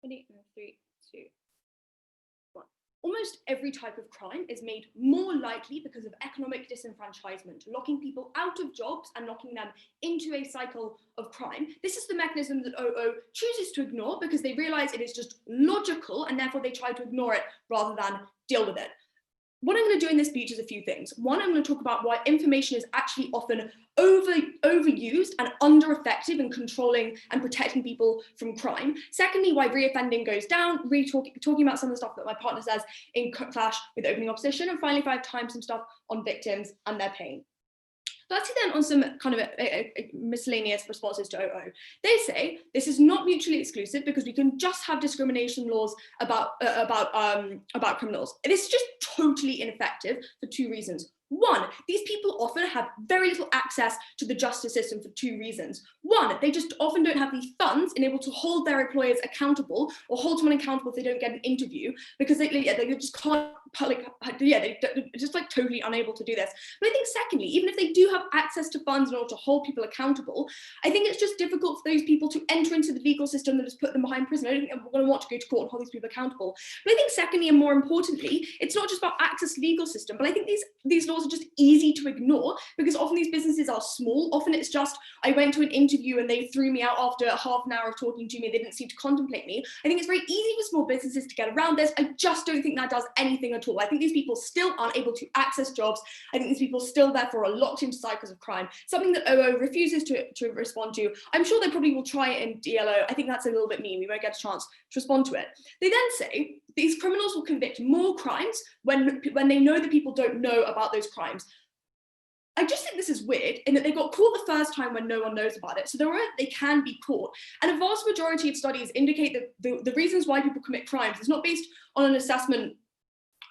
Ready? 3, 2, 1. Almost every type of crime is made more likely because of economic disenfranchisement, locking people out of jobs and locking them into a cycle of crime. This is the mechanism that OO chooses to ignore because they realize it is just logical and therefore they try to ignore it rather than deal with it. What I'm going to do in this speech is a few things. One, I'm going to talk about why information is actually often overused and under-effective in controlling and protecting people from crime. Secondly, why reoffending goes down, talking about some of the stuff that my partner says in clash with opening opposition. And finally, if I have time, some stuff on victims and their pain. Firstly then on some kind of miscellaneous responses to OO. They say this is not mutually exclusive because we can just have discrimination laws about criminals. This is just totally ineffective for two reasons. One, these people often have very little access to the justice system for two reasons. One, they just often don't have the funds and able to hold their employers accountable or hold someone accountable if they don't get an interview because they just can't, they're just like totally unable to do this. But I think secondly, even if they do have access to funds in order to hold people accountable, I think it's just difficult for those people to enter into the legal system that has put them behind prison. I don't think they're going to want to go to court and hold these people accountable. But I think secondly, and more importantly, it's not just about access to the legal system, but I think these laws are just easy to ignore because often these businesses are small. Often it's just, I went to an interview and they threw me out after half an hour of talking to me. They didn't seem to contemplate me. I think it's very easy for small businesses to get around this. I just don't think that does anything at all. I think these people still aren't able to access jobs. I think these people still therefore are locked into cycles of crime, something that OO refuses to respond to. I'm sure they probably will try it in DLO. I think that's a little bit mean. We won't get a chance to respond to it. They then say these criminals will convict more crimes when they know that people don't know about those crimes. I just think this is weird in that they got caught the first time when no one knows about it. So they can be caught. And a vast majority of studies indicate that the reasons why people commit crimes is not based on an assessment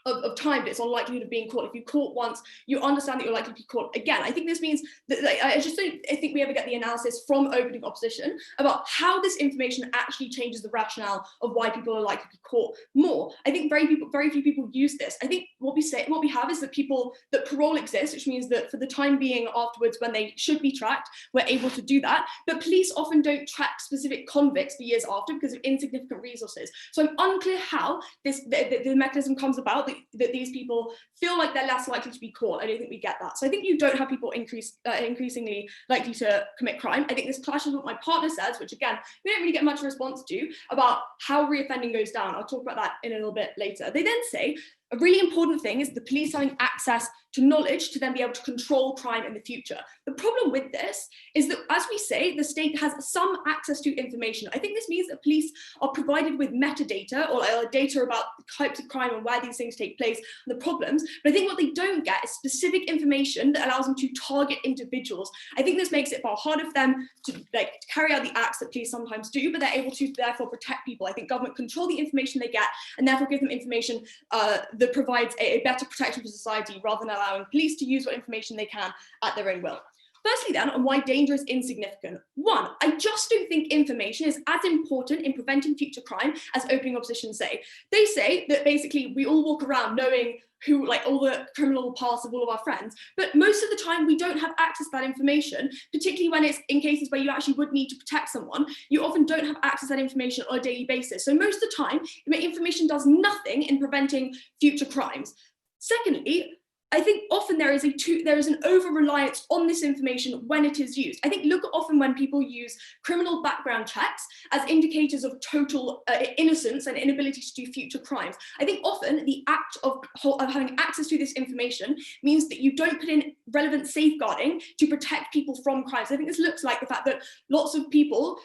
of time, but it's on likelihood of being caught. If you caught once, you understand that you're likely to be caught again. I think this means that I just don't think we ever get the analysis from opening opposition about how this information actually changes the rationale of why people are likely to be caught more. I think very few people use this. I think what we have is that parole exists, which means that for the time being afterwards, when they should be tracked, we're able to do that. But police often don't track specific convicts for years after because of insignificant resources. So I'm unclear how the mechanism comes about that these people feel like they're less likely to be caught. I don't think we get that. So I think you don't have people increasingly likely to commit crime. I think this clashes with what my partner says, which again, we don't really get much response to, about how reoffending goes down. I'll talk about that in a little bit later. They then say a really important thing is the police having access to knowledge to then be able to control crime in the future. The problem with this is that, as we say, the state has some access to information. I think this means that police are provided with metadata or data about the types of crime and where these things take place and the problems. But I think what they don't get is specific information that allows them to target individuals. I think this makes it far harder for them to carry out the acts that police sometimes do, but they're able to therefore protect people. I think government control the information they get and therefore give them information that provides a better protection for society rather than allowing police to use what information they can at their own will. Firstly then, on why danger is insignificant. One, I just don't think information is as important in preventing future crime as opening opposition say. They say that basically we all walk around knowing who, all the criminal past of all of our friends, but most of the time we don't have access to that information, particularly when it's in cases where you actually would need to protect someone. You often don't have access to that information on a daily basis. So most of the time, information does nothing in preventing future crimes. Secondly, I think often there is an over-reliance on this information when it is used. I think look at often when people use criminal background checks as indicators of total innocence and inability to do future crimes. I think often the act of having access to this information means that you don't put in relevant safeguarding to protect people from crimes. I think this looks like the fact that lots of people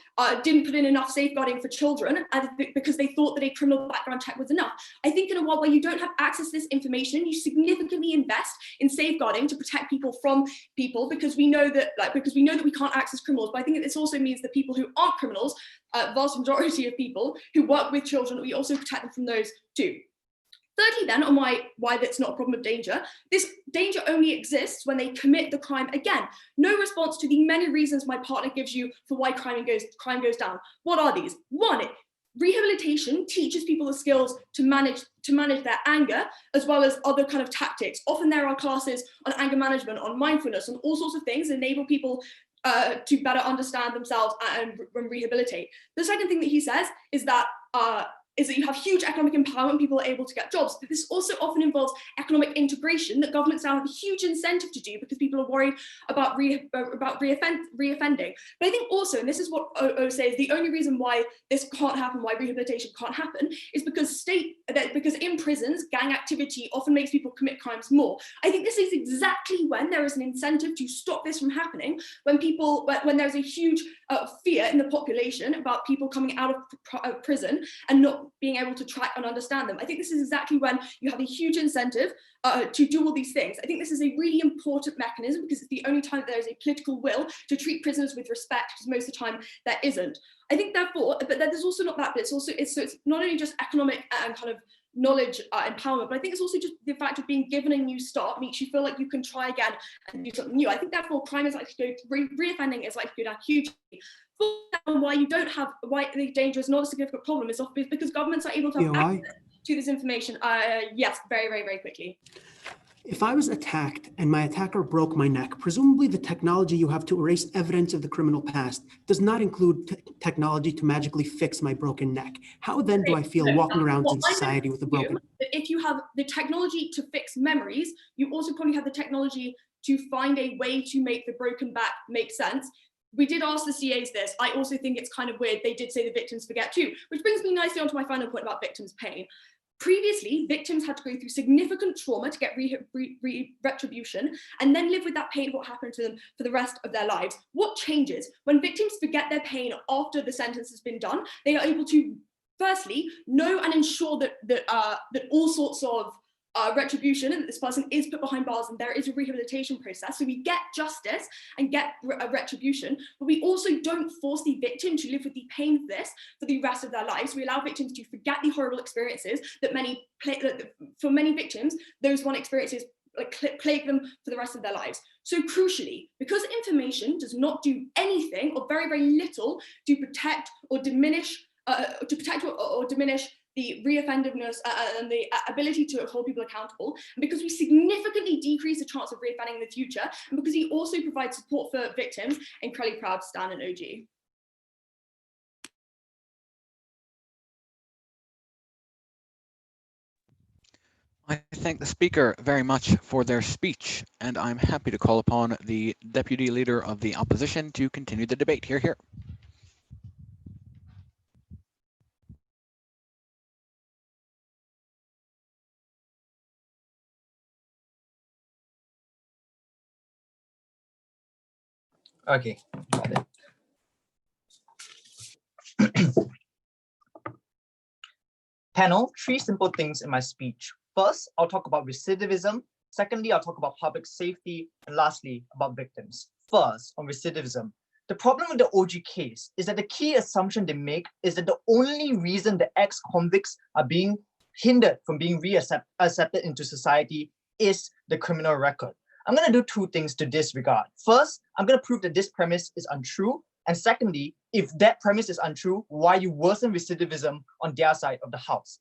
didn't put in enough safeguarding for children because they thought that a criminal background check was enough. I think in a world where you don't have access to this information, you significantly invest in safeguarding to protect people from people because we know that we can't access criminals. But I think that this also means that people who aren't criminals, vast majority of people who work with children, we also protect them from those too. Thirdly then, on why that's not a problem of danger, this danger only exists when they commit the crime again. No response to the many reasons my partner gives you for why crime goes down. What are these? One, rehabilitation teaches people the skills to manage their anger, as well as other kind of tactics. Often there are classes on anger management, on mindfulness, and all sorts of things that enable people to better understand themselves and rehabilitate. The second thing that he says is that is that you have huge economic empowerment, people are able to get jobs, but this also often involves economic integration that governments now have a huge incentive to do because people are worried about reoffending. But I think also, and this is what O says, the only reason why this can't happen, why rehabilitation can't happen, is because because in prisons, gang activity often makes people commit crimes more. I think this is exactly when there is an incentive to stop this from happening, when there's a huge fear in the population about people coming out of prison and not being able to track and understand them. I think this is exactly when you have a huge incentive to do all these things. I think this is a really important mechanism because it's the only time that there is a political will to treat prisoners with respect, because most of the time there isn't. I think therefore, but there's also not that, but it's not only just economic and kind of knowledge empowerment, but I think it's also just the fact of being given a new start makes you feel like you can try again and do something new. I think therefore crime is likely to go, reoffending is likely to go down hugely. Why the danger is not a significant problem is because governments are able to have access to this information. Yes, very, very, very quickly. If I was attacked and my attacker broke my neck, presumably the technology you have to erase evidence of the criminal past does not include technology to magically fix my broken neck. How then do I feel walking around in society with a broken neck? If you have the technology to fix memories, you also probably have the technology to find a way to make the broken back make sense. We did ask the CAs this. I also think it's kind of weird. They did say the victims forget too, which brings me nicely onto my final point about victims' pain. Previously, victims had to go through significant trauma to get retribution and then live with that pain of what happened to them for the rest of their lives. What changes? When victims forget their pain after the sentence has been done, they are able to, firstly, know and ensure that all sorts of retribution and that this person is put behind bars and there is a rehabilitation process. So we get justice and get a retribution, but we also don't force the victim to live with the pain of this for the rest of their lives. We allow victims to forget the horrible experiences that for many victims, those one experiences plague them for the rest of their lives. So crucially, because information does not do anything or very, very little to protect or diminish the reoffendiveness and the ability to hold people accountable, and because we significantly decrease the chance of reoffending in the future, and because we also provide support for victims, incredibly proud to stand an OG. I thank the speaker very much for their speech, and I'm happy to call upon the Deputy Leader of the Opposition to continue the debate. Hear, hear. Okay, got it. Panel, 3 simple things in my speech. First, I'll talk about recidivism. Secondly, I'll talk about public safety. And lastly, about victims. First, on recidivism. The problem with the OG case is that the key assumption they make is that the only reason the ex-convicts are being hindered from being accepted into society is the criminal record. I'm going to do 2 things to this regard. First, I'm going to prove that this premise is untrue. And secondly, if that premise is untrue, why you worsen recidivism on their side of the house.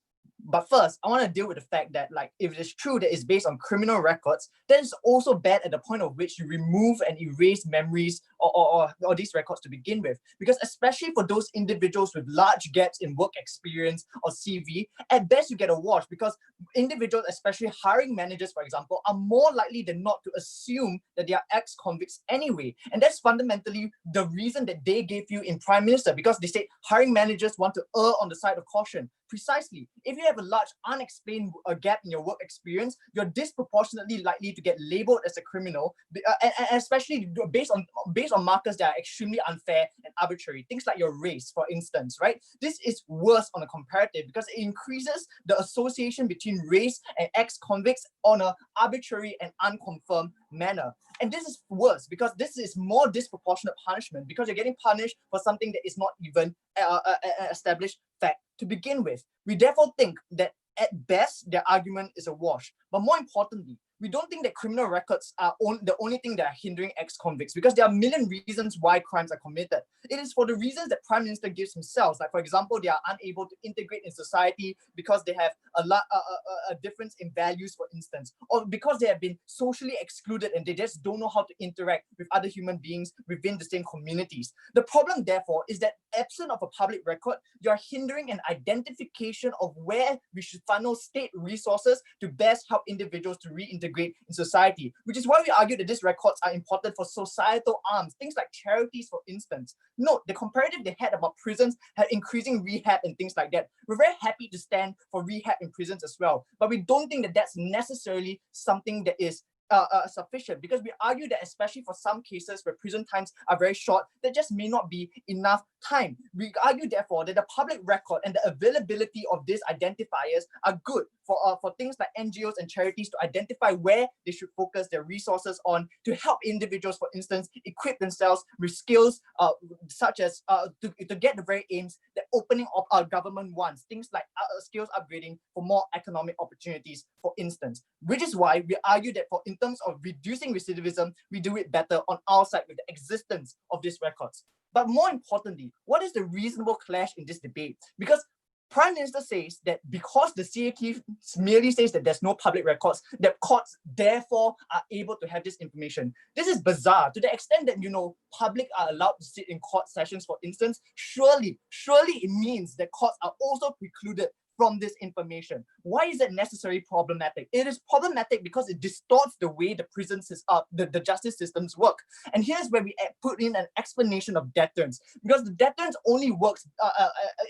But first, I want to deal with the fact that, like, if it is true that it's based on criminal records, then it's also bad at the point of which you remove and erase memories or these records to begin with. Because especially for those individuals with large gaps in work experience or CV, at best you get a wash, because individuals, especially hiring managers, for example, are more likely than not to assume that they are ex-convicts anyway. And that's fundamentally the reason that they gave you in Prime Minister, because they said hiring managers want to err on the side of caution. Precisely. If you have a large unexplained gap in your work experience, you're disproportionately likely to get labeled as a criminal, and especially based on markers that are extremely unfair and arbitrary. Things like your race, for instance, right? This is worse on a comparative because it increases the association between race and ex-convicts on an arbitrary and unconfirmed manner. And this is worse because this is more disproportionate punishment, because you're getting punished for something that is not even an established fact to begin with. We therefore think that at best their argument is a wash. But more importantly, we don't think that criminal records are the only thing that are hindering ex-convicts, because there are a million reasons why crimes are committed. It is for the reasons that Prime Minister gives himself. Like, for example, they are unable to integrate in society because they have a difference in values, for instance, or because they have been socially excluded and they just don't know how to interact with other human beings within the same communities. The problem, therefore, is that absent of a public record, you are hindering an identification of where we should funnel state resources to best help individuals to reintegrate in society, which is why we argue that these records are important for societal arms, things like charities, for instance. Note, the comparative they had about prisons had increasing rehab and things like that. We're very happy to stand for rehab in prisons as well, but we don't think that that's necessarily something that is sufficient, because we argue that especially for some cases where prison times are very short, there just may not be enough time. We argue, therefore, that the public record and the availability of these identifiers are good for things like NGOs and charities to identify where they should focus their resources on to help individuals, for instance, equip themselves with skills such as to get the very aims that opening of our government wants, things like skills upgrading for more economic opportunities, for instance. Which is why we argue that in terms of reducing recidivism, we do it better on our side with the existence of these records. But more importantly, what is the reasonable clash in this debate? Because Prime Minister says that because the CAQ merely says that there's no public records, that courts therefore are able to have this information. This is bizarre to the extent that, public are allowed to sit in court sessions, for instance. Surely it means that courts are also precluded from this information. Why is it necessarily problematic? It is problematic because it distorts the way the the justice systems work. And here's where we put in an explanation of deterrence, because the deterrence only works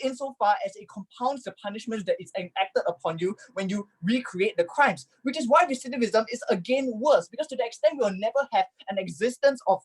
insofar as it compounds the punishments that is enacted upon you when you recreate the crimes, which is why recidivism is again worse, because to the extent we will never have an existence of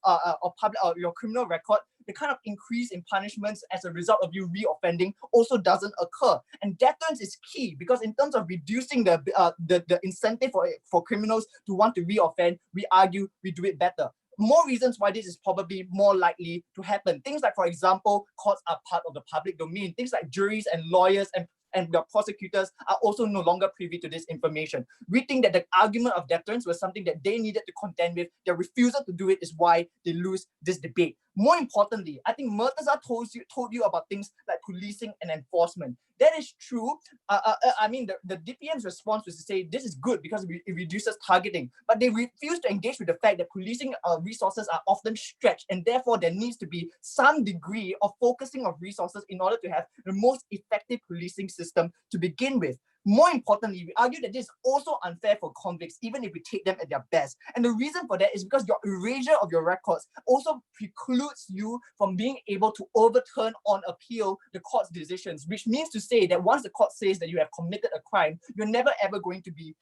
your criminal record, the kind of increase in punishments as a result of you reoffending also doesn't occur. And deterrence is key, because in terms of reducing the incentive for criminals to want to reoffend, we argue we do it better. More reasons why this is probably more likely to happen. Things like, for example, courts are part of the public domain. Things like juries and lawyers and the prosecutors are also no longer privy to this information. We think that the argument of deterrence was something that they needed to contend with. Their refusal to do it is why they lose this debate. More importantly, I think Murtaza told you about things like policing and enforcement. That is true. I mean, the DPM's response was to say this is good because it reduces targeting, but they refuse to engage with the fact that policing resources are often stretched, and therefore there needs to be some degree of focusing of resources in order to have the most effective policing system to begin with. More importantly, we argue that this is also unfair for convicts, even if we take them at their best. And the reason for that is because your erasure of your records also precludes you from being able to overturn on appeal the court's decisions, which means to say that once the court says that you have committed a crime, you're never ever going to be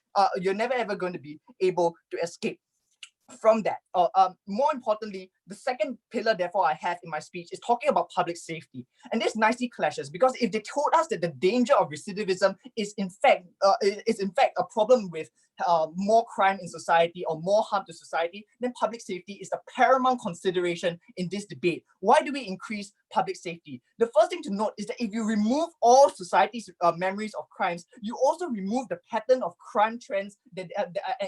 able to escape from that. More importantly, the second pillar, therefore, I have in my speech is talking about public safety. And this nicely clashes, because if they told us that the danger of recidivism is in fact a problem with more crime in society or more harm to society, then public safety is the paramount consideration in this debate. Why do we increase public safety? The first thing to note is that if you remove all society's memories of crimes, you also remove the pattern of crime trends, that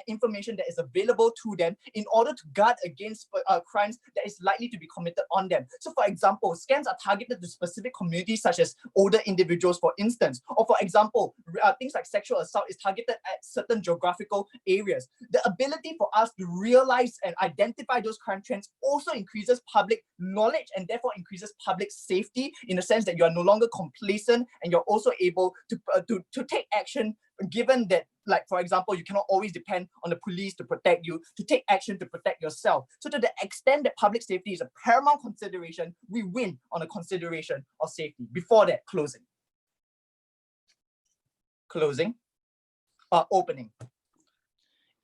information that is available to them in order to guard against crimes that is likely to be committed on them. So, for example, scams are targeted to specific communities such as older individuals, for instance. Or, for example, things like sexual assault is targeted at certain geographical areas. The ability for us to realize and identify those crime trends also increases public knowledge and therefore increases public safety, in the sense that you are no longer complacent and you're also able to take action, given that, like, for example, you cannot always depend on the police to protect you, to take action to protect yourself. So to the extent that public safety is a paramount consideration, we win on a consideration of safety. Before that, opening.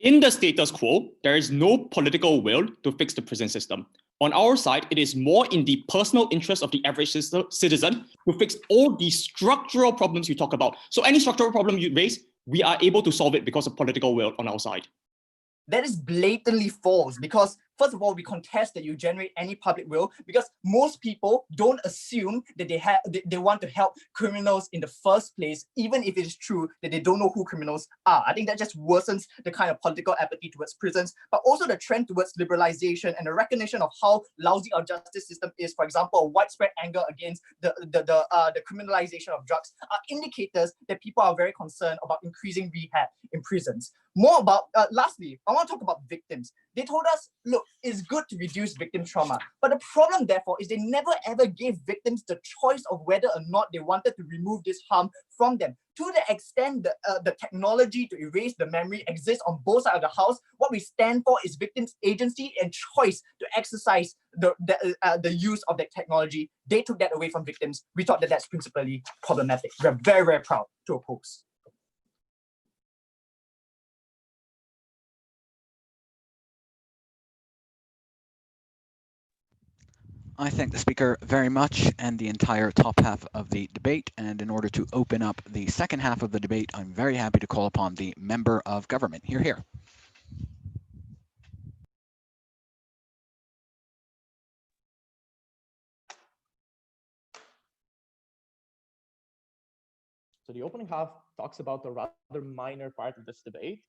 In the status quo, there is no political will to fix the prison system. On our side, it is more in the personal interest of the average citizen to fix all the structural problems you talk about. So any structural problem you raise, we are able to solve it because of political will on our side. That is blatantly false, because First of all, we contest that you generate any public will because most people don't assume that they want to help criminals in the first place, even if it is true that they don't know who criminals are. I think that just worsens the kind of political apathy towards prisons, but also the trend towards liberalization and the recognition of how lousy our justice system is. For example, a widespread anger against the criminalization of drugs are indicators that people are very concerned about increasing rehab in prisons. More about, lastly, I want to talk about victims. They told us, look, it's good to reduce victim trauma, but the problem, therefore, is they never ever gave victims the choice of whether or not they wanted to remove this harm from them. To the extent that the technology to erase the memory exists on both sides of the house, what we stand for is victims' agency and choice to exercise the use of that technology. They took that away from victims. We thought that that's principally problematic. We're very, very proud to oppose. I thank the speaker very much and the entire top half of the debate. And in order to open up the second half of the debate, I'm very happy to call upon the member of government. Hear, hear. So the opening half talks about a rather minor part of this debate,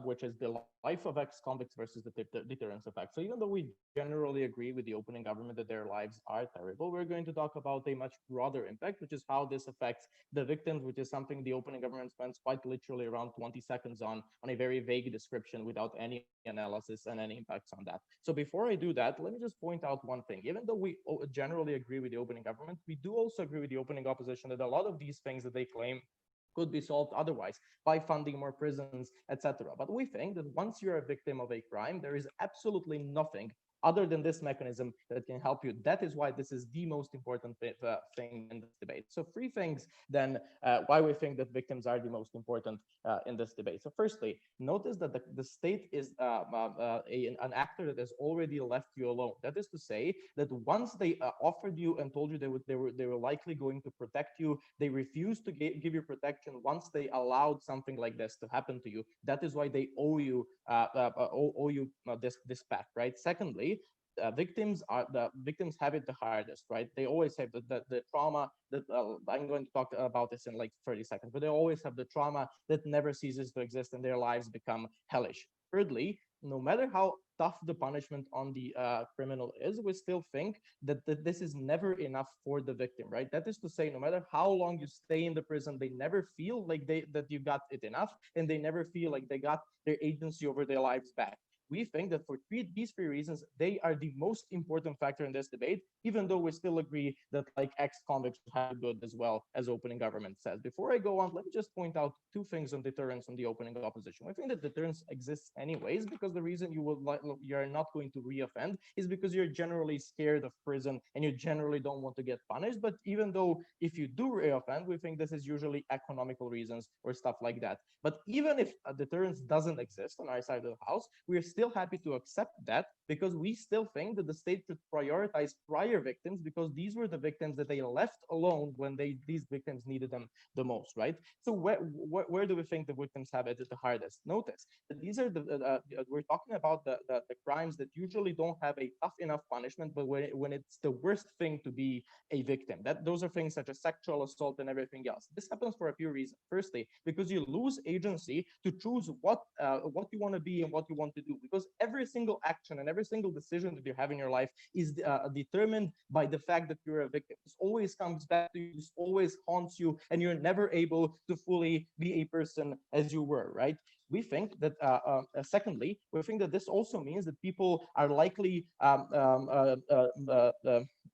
which is the life of ex-convicts versus the deterrence effect. So even though we generally agree with the opening government that their lives are terrible, we're going to talk about a much broader impact, which is how this affects the victims, which is something the opening government spends quite literally around 20 seconds on a very vague description without any analysis and any impacts on that. So before I do that, let me just point out one thing. Even though we generally agree with the opening government, we do also agree with the opening opposition that a lot of these things that they claim could be solved otherwise by funding more prisons, etc. But we think that once you're a victim of a crime, there is absolutely nothing other than this mechanism that can help you. That is why this is the most important thing in this debate. So 3 things then why we think that victims are the most important in this debate. So firstly, notice that the state is an actor that has already left you alone. That is to say that once they offered you and told you they were likely going to protect you, they refused to give you protection once they allowed something like this to happen to you. That is why they owe you this pact, right? Secondly, victims have it the hardest, right? They always have the trauma that I'm going to talk about this in like 30 seconds, but they always have the trauma that never ceases to exist and their lives become hellish. Thirdly, no matter how tough the punishment on the criminal is, we still think that this is never enough for the victim, right? That is to say, no matter how long you stay in the prison, they never feel like that you got it enough, and they never feel like they got their agency over their lives back. We think that for these 3 reasons, they are the most important factor in this debate, even though we still agree that like ex-convicts have good as well, as opening government says. Before I go on, let me just point out 2 things on deterrence on the opening opposition. I think that deterrence exists anyways, because the reason you're not going to reoffend is because you're generally scared of prison and you generally don't want to get punished. But even though if you do reoffend, we think this is usually economical reasons or stuff like that. But even if a deterrence doesn't exist on our side of the house, we're still happy to accept that because we still think that the state should prioritize prior victims because these were the victims that they left alone when these victims needed them the most, right? So where do we think the victims have it the hardest? Notice that these are we're talking about the crimes that usually don't have a tough enough punishment, but when it's the worst thing to be a victim, those are things such as sexual assault and everything else. This happens for a few reasons. Firstly, because you lose agency to choose what you want to be and what you want to do, because every single action and every single decision that you have in your life is determined by the fact that you're a victim. This always comes back to you, this always haunts you, and you're never able to fully be a person as you were, right? We think that, secondly, we think that this also means that people are likely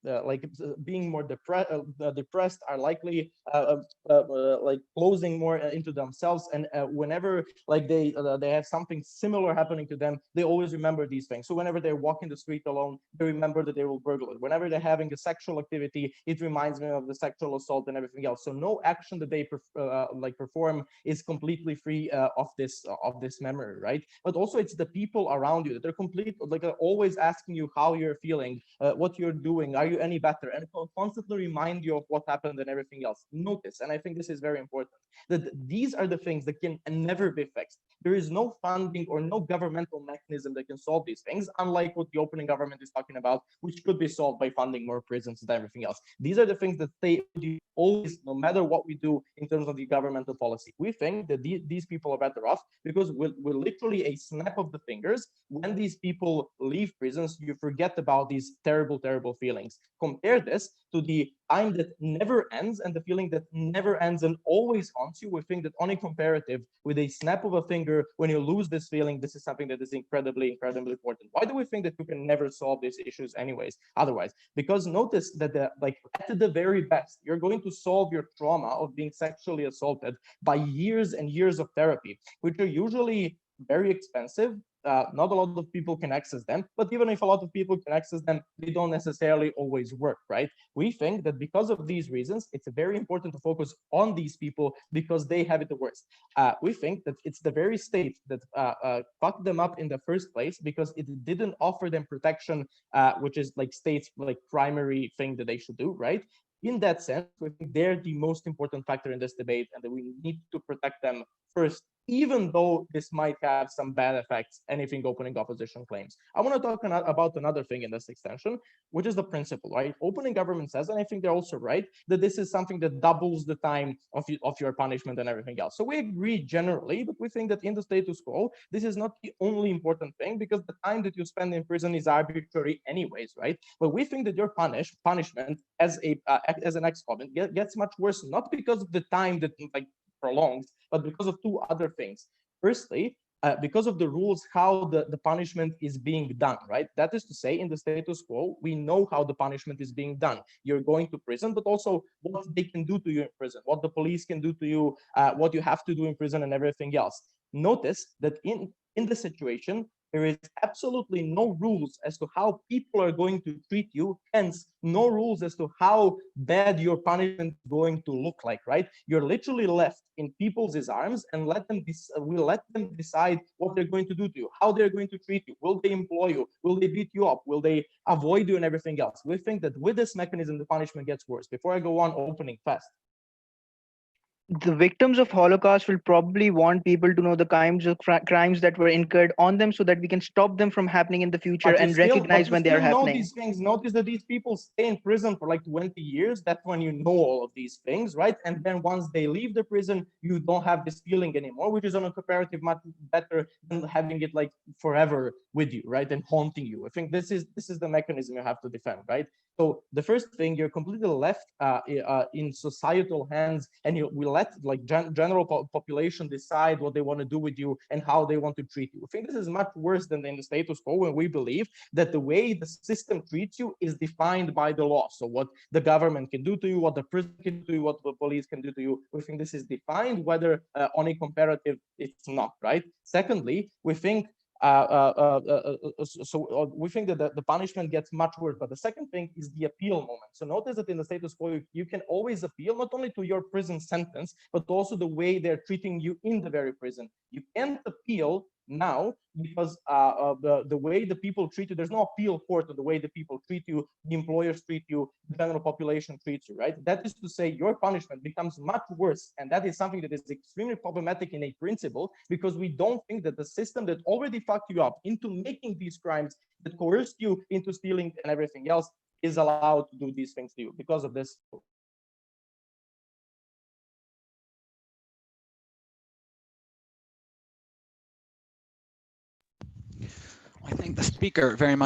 like being more depressed, are likely like closing more into themselves, and whenever like they have something similar happening to them, they always remember these things. So whenever they're walking the street alone, they remember that they will burgle it. Whenever they're having a sexual activity, it reminds them of the sexual assault and everything else. So no action that they perform is completely free of this memory, right? But also it's the people around you that are always asking you how you're feeling, what you're doing, are you any better, and constantly remind you of what happened and everything else. Notice, and I think this is very important, that these are the things that can never be fixed. There is no funding or no governmental mechanism that can solve these things, unlike what the opening government is talking about, which could be solved by funding more prisons and everything else. These are the things that stay always, no matter what we do in terms of the governmental policy. We think that these people are better off because we're literally a snap of the fingers. When these people leave prisons, you forget about these terrible, terrible feelings. Compare this to the time that never ends and the feeling that never ends and always haunts you. We think that on a comparative, with a snap of a finger, when you lose this feeling, this is something that is incredibly, incredibly important. Why do we think that you can never solve these issues anyways, otherwise? Because notice that at the very best, you're going to solve your trauma of being sexually assaulted by years and years of therapy, which are usually very expensive. Not a lot of people can access them, but even if a lot of people can access them, they don't necessarily always work, right? We think that because of these reasons, it's very important to focus on these people because they have it the worst. We think that it's the very state that fucked them up in the first place because it didn't offer them protection, which is like state's like primary thing that they should do, right? In that sense, we think they're the most important factor in this debate and that we need to protect them first, even though this might have some bad effects, anything opening opposition claims. I want to talk about another thing in this extension, which is the principle, right? Opening government says, and I think they're also right, that this is something that doubles the time of your punishment and everything else. So we agree generally, but we think that in the status quo, this is not the only important thing because the time that you spend in prison is arbitrary anyways, right? But we think that your punishment as an ex-convict gets much worse, not because of the time that like prolongs, but because of two other things. Firstly, because of the rules, how the punishment is being done, right? That is to say, in the status quo, we know how the punishment is being done. You're going to prison, but also what they can do to you in prison, what the police can do to you, what you have to do in prison and everything else. Notice that in the situation, there is absolutely no rules as to how people are going to treat you, hence no rules as to how bad your punishment is going to look like, right? You're literally left in people's arms and we let them decide what they're going to do to you, how they're going to treat you. Will they employ you? Will they beat you up? Will they avoid you and everything else? We think that with this mechanism, the punishment gets worse. Before I go on, opening fast. The victims of Holocaust will probably want people to know the kinds of crimes that were incurred on them so that we can stop them from happening in the future and recognize when they are happening. These things. Notice that these people stay in prison for like 20 years. That's when you know all of these things, right? And then once they leave the prison, you don't have this feeling anymore, which is on a comparative much better than having it like forever with you, right? And haunting you. I think this is the mechanism you have to defend, right? So the first thing, you're completely left in societal hands, and we let like general population decide what they want to do with you and how they want to treat you. I think this is much worse than in the status quo, when we believe that the way the system treats you is defined by the law. So what the government can do to you, what the prison can do to you, what the police can do to you. We think this is defined, whether on a comparative it's not, right? Secondly, we think we think that the punishment gets much worse. But the second thing is the appeal moment. So notice that in the status quo, you can always appeal not only to your prison sentence, but also the way they're treating you in the very prison. You can't appeal now because the way the people treat you, there's no appeal court of the way the people treat you, the employers treat you, the general population treats you, right? That is to say, your punishment becomes much worse. And that is something that is extremely problematic in a principle, because we don't think that the system that already fucked you up into making these crimes, that coerced you into stealing and everything else, is allowed to do these things to you because of this. I think the speaker very much